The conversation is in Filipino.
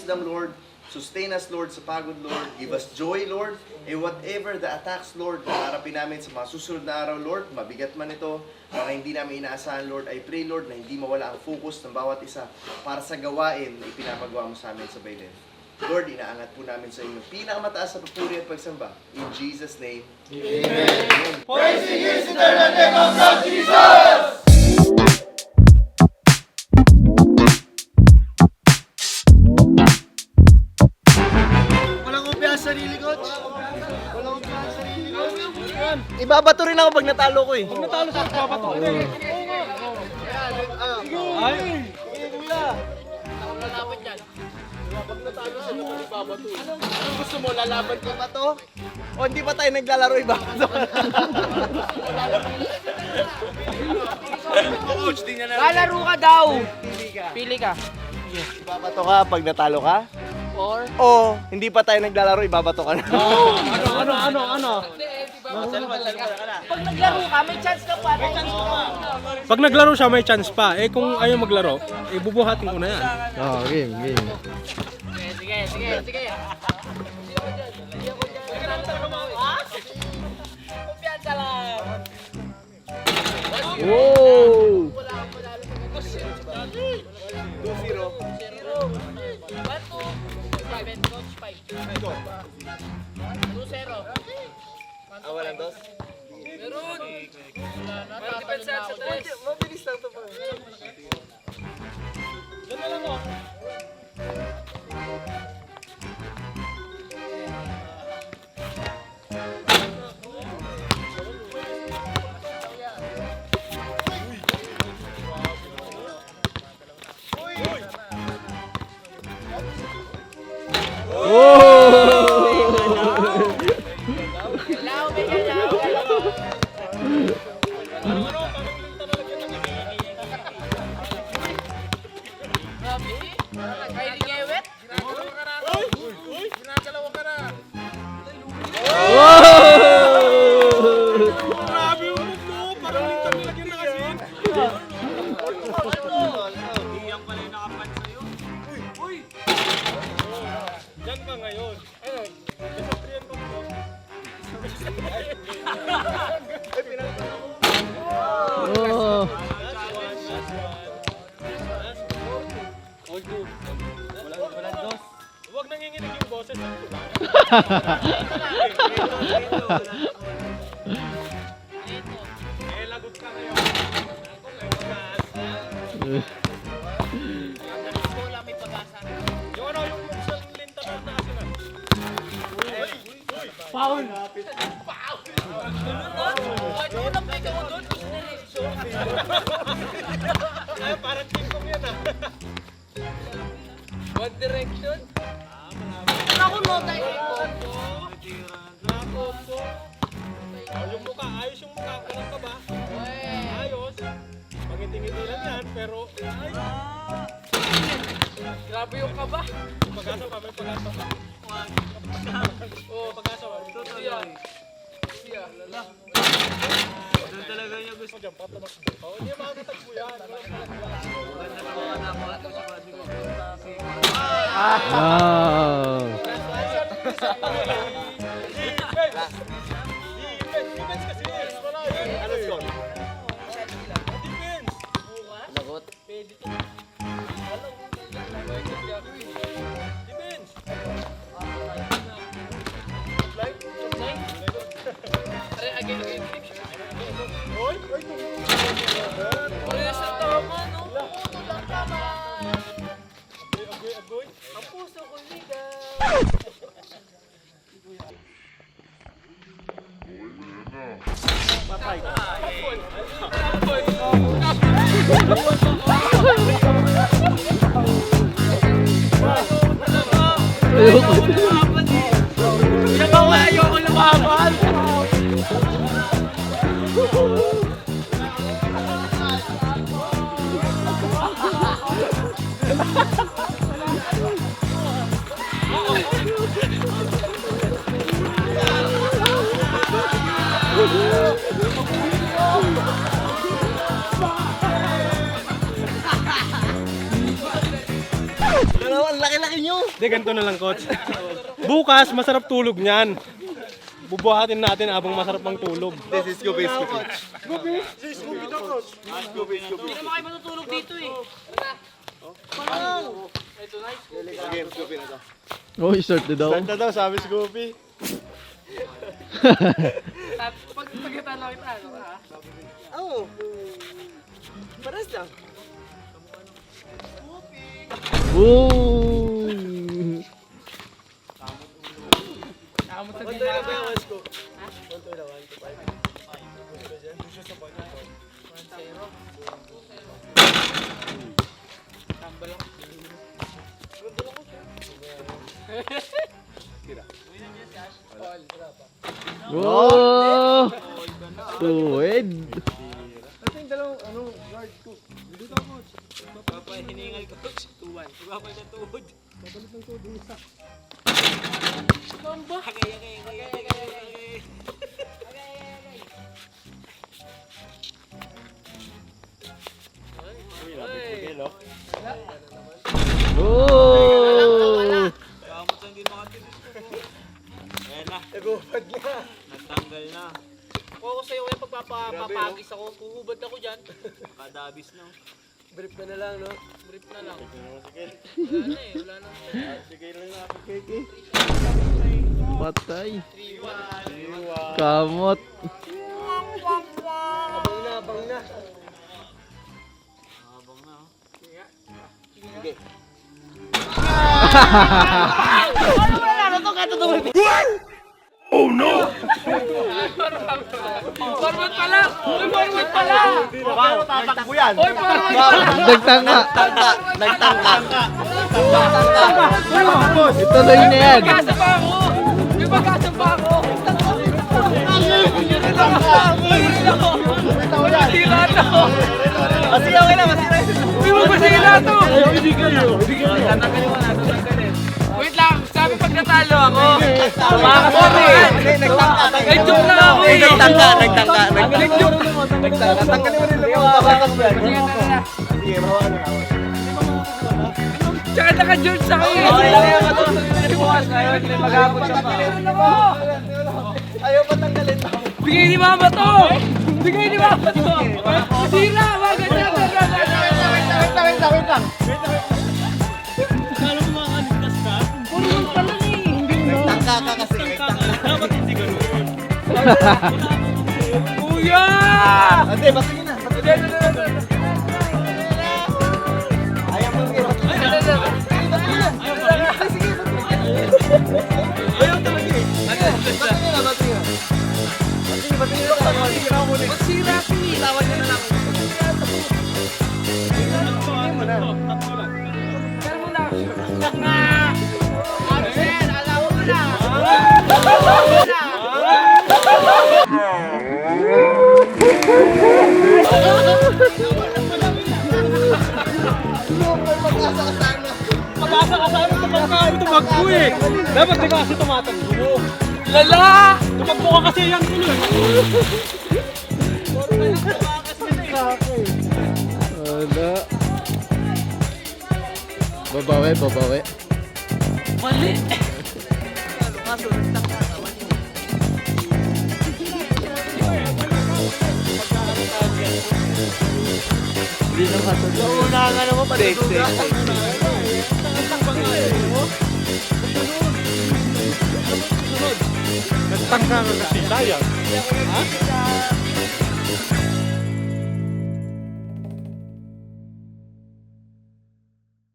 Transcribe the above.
wisdom, Lord. Sustain us, Lord, sa pagod, Lord. Give us joy, Lord. And whatever the attacks, Lord, na harapin namin sa mga susunod na araw, Lord, mabigat man ito, mga hindi namin inaasahan, Lord, I pray, Lord, na hindi mawala ang focus ng bawat isa para sa gawain na ipinapagawa mo sa amin sa Bailen. Lord, inaangat po namin sa inyong pinakamataas na papuri at pagsamba. In Jesus' name, Amen. Praise the years in the name of God, Jesus! Walang kumpiyansa sa sarili, Coach. Walang kumpiyansa sa sarili, Coach. Ibabato rin ako pag natalo ko eh. Pag natalo sa ibabato. Ay! Sige, kuya. Lalaban yan. Pag natalo siya naman ibabato eh. Anong gusto mo? Lalaban ko pa to? O hindi pa tayo naglalaro ibabato? Coach, di niya na. Lalaro ka daw! Pili ka. Ibabato ka pag natalo ka? Or? O hindi pa tayo naglalaro ibabato ka na? Ano? Pag naglaro ka, may chance ka pa. May chance ka pa. Pag naglaro siya, may chance pa. Eh kung ayaw maglaro, eh bubuhatin ko na yan. Oh, game. Sige. Kumpiyansa lang. Wow! 2-0. 1-2. Coach 5. 2-0. Walang dos? Meron. Wala na. Tatalon na ako dyan. Mabilis lang ito pa. Galaw, may galaw. Grabe. Kaya di ngewet. Grabe yung move mo! Parang lintang nilagyan na kasi. Iyan pala yung nakapan sa'yo. Uy! Diyan ka ngayon. Ano? Kasatriyan ko mo. Oh! Walang dos. Huwag nanginginig yung boses. Eh, lagot ka ngayon. Wala may pag-asa. Yung ano, yung sa lintanong na kasi na. Foul! Kahit ako nang may ako doon, gusto na reaction. Ay, parang team ko yan ah. One Direction? Ako no, tayo Yung mukha, ayos yung mukha. Walang ka ba? Ayos. Mangiti-ngiti lang yan, pero... Ay! Grabe yung kaba. Pag-asa pa, may pag-asa pa. Oo, pag-asa pa. Siya, lala. Doon talaga niya gusto. Diyan, patabas mo. Oo, hindi makakatagpo yan. Wow! Defense kasi. Wala yun. Ano score? Defense. Lagot. Defense. Try again. Oy! Parehas na tama, no? Agoy. Ang puso ko ligaw. Ayoko lumaban! Ang laki laki nyo. Hindi, ganito na lang, coach. Bukas, masarap tulog niyan. Bubuhatin natin habang masarap ang tulog. This is Scoopy. Hindi naman kayo matutulog dito eh. Game, Scoopy na to. Oh, start na daw. Start na daw, sabi Scoopy. Pagkatalo kita, ano ka? Oo. Paras lang. Oh! Oh! Tuwid! Oh! Oo, sa'yo ngayon pagpapapagis ako, huhubad ako dyan. Kadabis na. Brief na lang, no? Brief na lang. Wala na eh, wala na. Patay. Kamot. Abang na. Ano ba na? Ano to? Kato to? Oh no! Forward pala! Uy, forward pala! Pero tatakbo yan. Uy, forward! Nagtangka. Nagtangka. Ituloy na yan. Magkasa pa ako! May magkasa pa ako! Masira na ako! Masira na! Uy, masira na to! Wait lang, sabi pagkatalo ako. Makakasama yan. Nag-joke lang ako eh. Nagtangka. Nag-joke. Tanggalin mo rin lang ako. Sige, mahawakan mo. Tsaka naka-joke sa akin. Mag-aabot siya pa. Ayaw pa tanggalin. Bigay ni Mama to. Bigay ni Mama to. Masira. Wag ganyan. Wait lang. Nagtangka ka kasi. Dapat hindi ganun. Kuya! Ate, batiin na. Ayaw mo yung Masira ako eh. Lawan niya na lang. Pero mo na. Absen, alam mo na. Pag-asa ka sa ano, tumakbo eh. Dapat di kasi tumatakbo. Lala! Tumakbo ka kasi yan tuloy. Wala. Babawi. Mali! Hindi na katulog. Unahan naman pa rin. Nagtangka ka kasi sayang. Ha?